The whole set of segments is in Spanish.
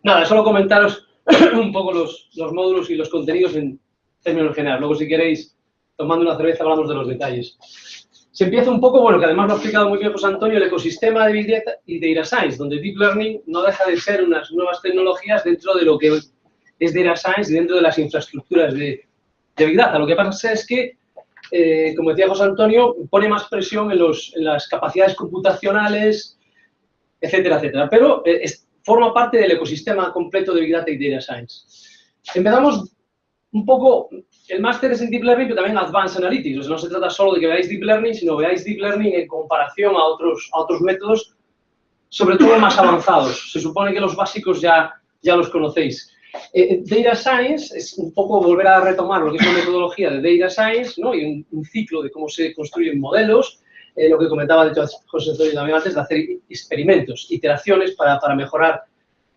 Nada, solo comentaros un poco los módulos y los contenidos en términos generales. Luego, si queréis, tomando una cerveza, hablamos de los detalles. Se empieza un poco, bueno, que además lo ha explicado muy bien José Antonio, el ecosistema de Big Data y Data Science, donde Deep Learning no deja de ser unas nuevas tecnologías dentro de lo que es Data Science y dentro de las infraestructuras de Big Data. Lo que pasa es que, como decía José Antonio, pone más presión en las capacidades computacionales, etcétera, etcétera. Pero forma parte del ecosistema completo de Big Data y Data Science. Empezamos un poco, el máster es en Deep Learning, pero también Advanced Analytics. O sea, no se trata solo de que veáis Deep Learning, sino veáis Deep Learning en comparación a otros métodos, sobre todo más avanzados. Se supone que los básicos ya los conocéis. Data Science es un poco volver a retomar lo que es la metodología de Data Science, ¿no? Y un ciclo de cómo se construyen modelos, lo que comentaba de hecho José Antonio también antes, de hacer experimentos, iteraciones para mejorar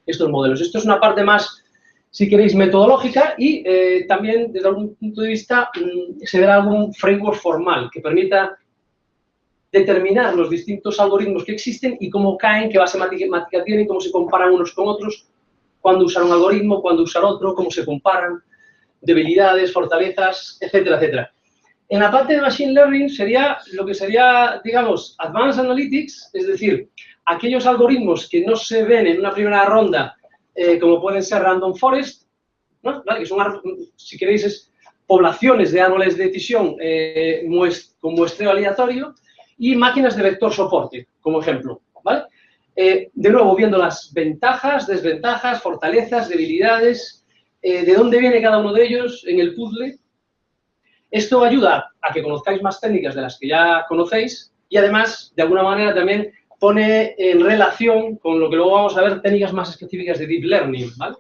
estos modelos. Esto es una parte más, si queréis, metodológica y también, desde algún punto de vista, se verá algún framework formal que permita determinar los distintos algoritmos que existen y cómo caen, qué base matemática tienen, cómo se comparan unos con otros, cuándo usar un algoritmo, cuándo usar otro, cómo se comparan, debilidades, fortalezas, etcétera, etcétera. En la parte de Machine Learning sería lo que sería, digamos, Advanced Analytics, es decir, aquellos algoritmos que no se ven en una primera ronda, como pueden ser Random Forest, ¿no? ¿Vale? Que son, si queréis, es poblaciones de árboles de decisión con muestreo aleatorio y máquinas de vector soporte, como ejemplo, ¿vale? De nuevo, viendo las ventajas, desventajas, fortalezas, debilidades, de dónde viene cada uno de ellos en el puzzle. Esto ayuda a que conozcáis más técnicas de las que ya conocéis y, además, de alguna manera también pone en relación con lo que luego vamos a ver, técnicas más específicas de Deep Learning, ¿vale?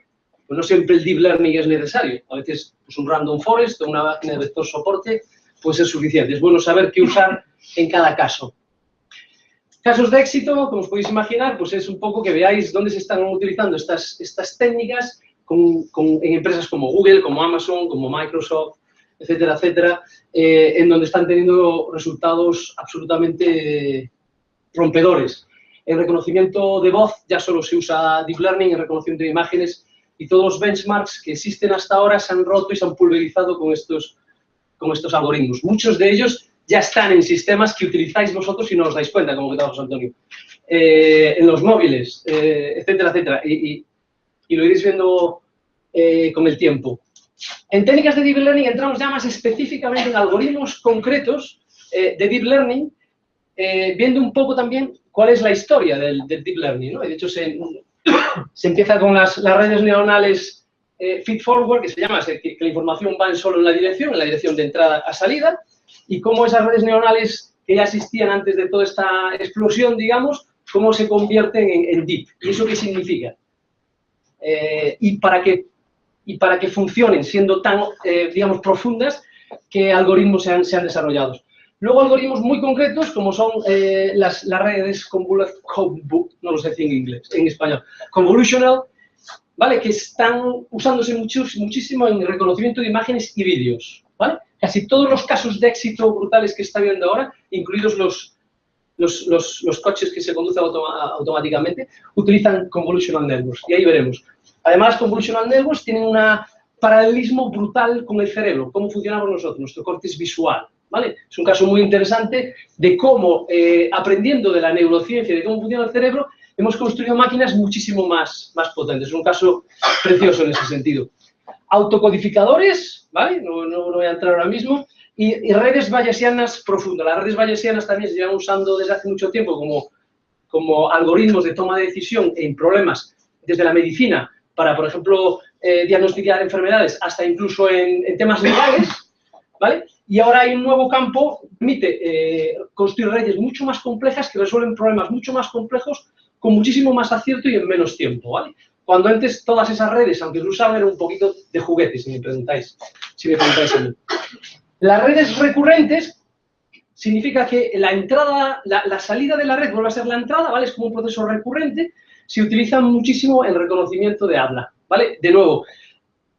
Pues no siempre el Deep Learning es necesario. A veces, pues un Random Forest o una máquina de vector soporte puede ser suficiente. Es bueno saber qué usar en cada caso. Casos de éxito, como os podéis imaginar, pues es un poco que veáis dónde se están utilizando estas técnicas en empresas como Google, como Amazon, como Microsoft, etcétera, etcétera, en donde están teniendo resultados absolutamente rompedores. En reconocimiento de voz ya solo se usa Deep Learning, en reconocimiento de imágenes, y todos los benchmarks que existen hasta ahora se han roto y se han pulverizado con estos algoritmos. Muchos de ellos ya están en sistemas que utilizáis vosotros y no os dais cuenta, como comentaba José Antonio. En los móviles, etcétera, etcétera. Y lo iréis viendo con el tiempo. En técnicas de Deep Learning entramos ya más específicamente en algoritmos concretos de Deep Learning, viendo un poco también cuál es la historia del Deep Learning, ¿no? De hecho, se empieza con las redes neuronales feed-forward, que se llama, que la información va solo en la dirección de entrada a salida, y cómo esas redes neuronales que ya existían antes de toda esta explosión, digamos, cómo se convierten en deep. ¿Y eso qué significa? Y para que funcionen siendo tan, digamos, profundas, ¿qué algoritmos se han desarrollado? Luego algoritmos muy concretos, como son las redes no lo sé decir en inglés, en español, convolutional, ¿vale? Que están usándose muchísimo en reconocimiento de imágenes y vídeos, ¿vale? Casi todos los casos de éxito brutales que está viendo ahora, incluidos los coches que se conducen automáticamente, utilizan convolutional networks, y ahí veremos. Además, convolutional networks tienen un paralelismo brutal con el cerebro, cómo funcionamos nosotros, nuestro córtex visual, ¿vale? Es un caso muy interesante de cómo, aprendiendo de la neurociencia, de cómo funciona el cerebro, hemos construido máquinas muchísimo más potentes. Es un caso precioso en ese sentido. Autocodificadores, ¿vale? No voy a entrar ahora mismo. Y redes bayesianas profundas. Las redes bayesianas también se llevan usando desde hace mucho tiempo como algoritmos de toma de decisión en problemas desde la medicina para, por ejemplo, diagnosticar enfermedades, hasta incluso en temas legales, ¿vale? Y ahora hay un nuevo campo que permite construir redes mucho más complejas que resuelven problemas mucho más complejos con muchísimo más acierto y en menos tiempo, ¿vale? Cuando antes todas esas redes, aunque se usaban, eran un poquito de juguete, si me preguntáis a mí. Las redes recurrentes significa que la salida de la red vuelve a ser la entrada, ¿vale? Es como un proceso recurrente. Se utilizan muchísimo en reconocimiento de habla, ¿vale? De nuevo,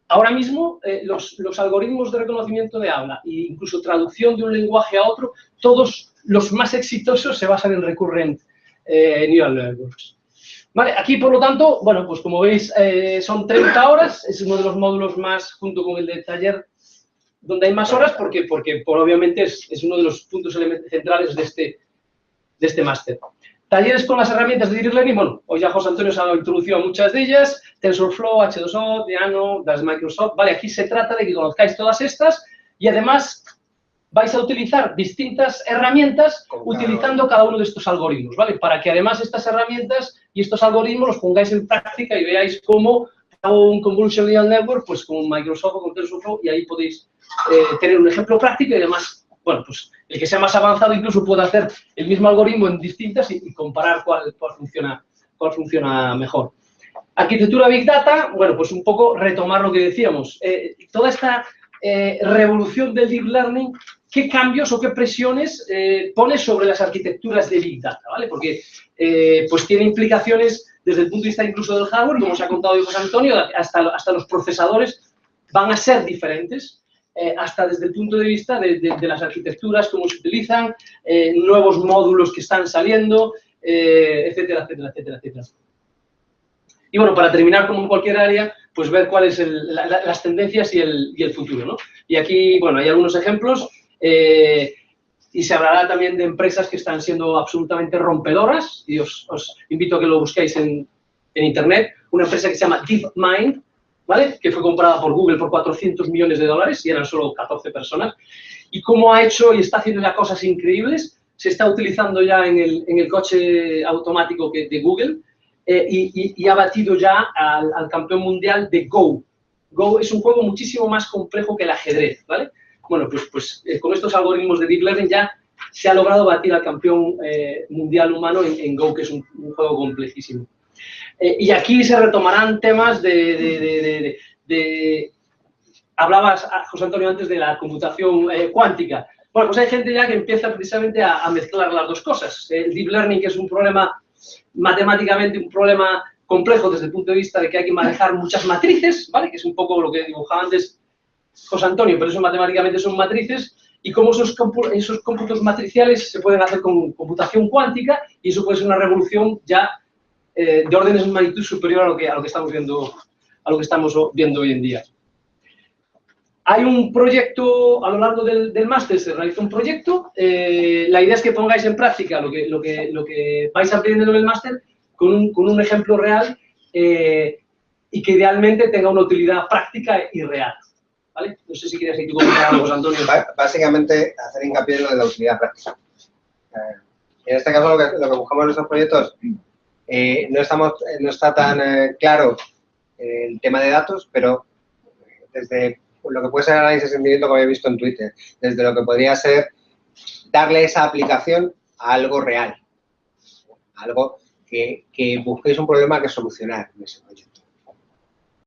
ahora mismo los algoritmos de reconocimiento de habla e incluso traducción de un lenguaje a otro, todos los más exitosos se basan en recurrent neural networks. Vale, aquí, por lo tanto, bueno, pues como veis, son 30 horas, es uno de los módulos más, junto con el de taller, donde hay más horas, porque obviamente es uno de los puntos centrales de este máster. Talleres con las herramientas de Deep Learning, bueno, hoy ya José Antonio se ha introducido a muchas de ellas, TensorFlow, H2O, Theano, las Microsoft, vale, aquí se trata de que conozcáis todas estas y además vais a utilizar distintas herramientas utilizando cada uno de estos algoritmos, ¿vale? Para que además estas herramientas y estos algoritmos los pongáis en práctica y veáis cómo hago un Convolutional Neural Network, pues con Microsoft o con TensorFlow, y ahí podéis tener un ejemplo práctico y además, bueno, pues el que sea más avanzado incluso puede hacer el mismo algoritmo en distintas y comparar cuál funciona mejor. Arquitectura Big Data, bueno, pues un poco retomar lo que decíamos. Toda esta revolución del Deep Learning, ¿qué cambios o qué presiones pone sobre las arquitecturas de Big Data? ¿Vale? Porque pues tiene implicaciones desde el punto de vista incluso del hardware, como os ha contado José Antonio, hasta los procesadores van a ser diferentes, hasta desde el punto de vista de las arquitecturas, cómo se utilizan, nuevos módulos que están saliendo, etcétera, etcétera, etcétera, etcétera. Y bueno, para terminar, como en cualquier área, pues ver cuáles las tendencias y el futuro, ¿no? Y aquí, bueno, hay algunos ejemplos y se hablará también de empresas que están siendo absolutamente rompedoras y os invito a que lo busquéis en Internet. Una empresa que se llama DeepMind, ¿vale? Que fue comprada por Google por 400 millones de dólares y eran solo 14 personas. Y cómo ha hecho y está haciendo ya cosas increíbles. Se está utilizando ya en el coche automático de Google. Y ha batido ya al campeón mundial de Go. Go es un juego muchísimo más complejo que el ajedrez, ¿vale? Bueno, pues con estos algoritmos de Deep Learning ya se ha logrado batir al campeón mundial humano en Go, que es un juego complejísimo. Y aquí se retomarán temas hablabas, José Antonio, antes de la computación cuántica. Bueno, pues hay gente ya que empieza precisamente a mezclar las dos cosas. El Deep Learning, que es un problema matemáticamente un problema complejo desde el punto de vista de que hay que manejar muchas matrices, ¿vale? Que es un poco lo que dibujaba antes José Antonio, pero eso matemáticamente son matrices, y cómo esos cómputos matriciales se pueden hacer con computación cuántica, y eso puede ser una revolución ya de órdenes de magnitud superior a lo que estamos viendo hoy en día. Hay un proyecto, a lo largo del máster se realiza un proyecto, la idea es que pongáis en práctica lo que vais aprendiendo en el máster con un ejemplo real y que idealmente tenga una utilidad práctica y real, ¿vale? No sé si quieres decir tú comentar algo, José Antonio. Básicamente, hacer hincapié en lo de la utilidad práctica. En este caso, lo que buscamos en estos proyectos, no está tan claro el tema de datos, pero desde lo que puede ser análisis de sentimiento, como había visto en Twitter, desde lo que podría ser darle esa aplicación a algo real, algo que busquéis un problema que solucionar en ese proyecto.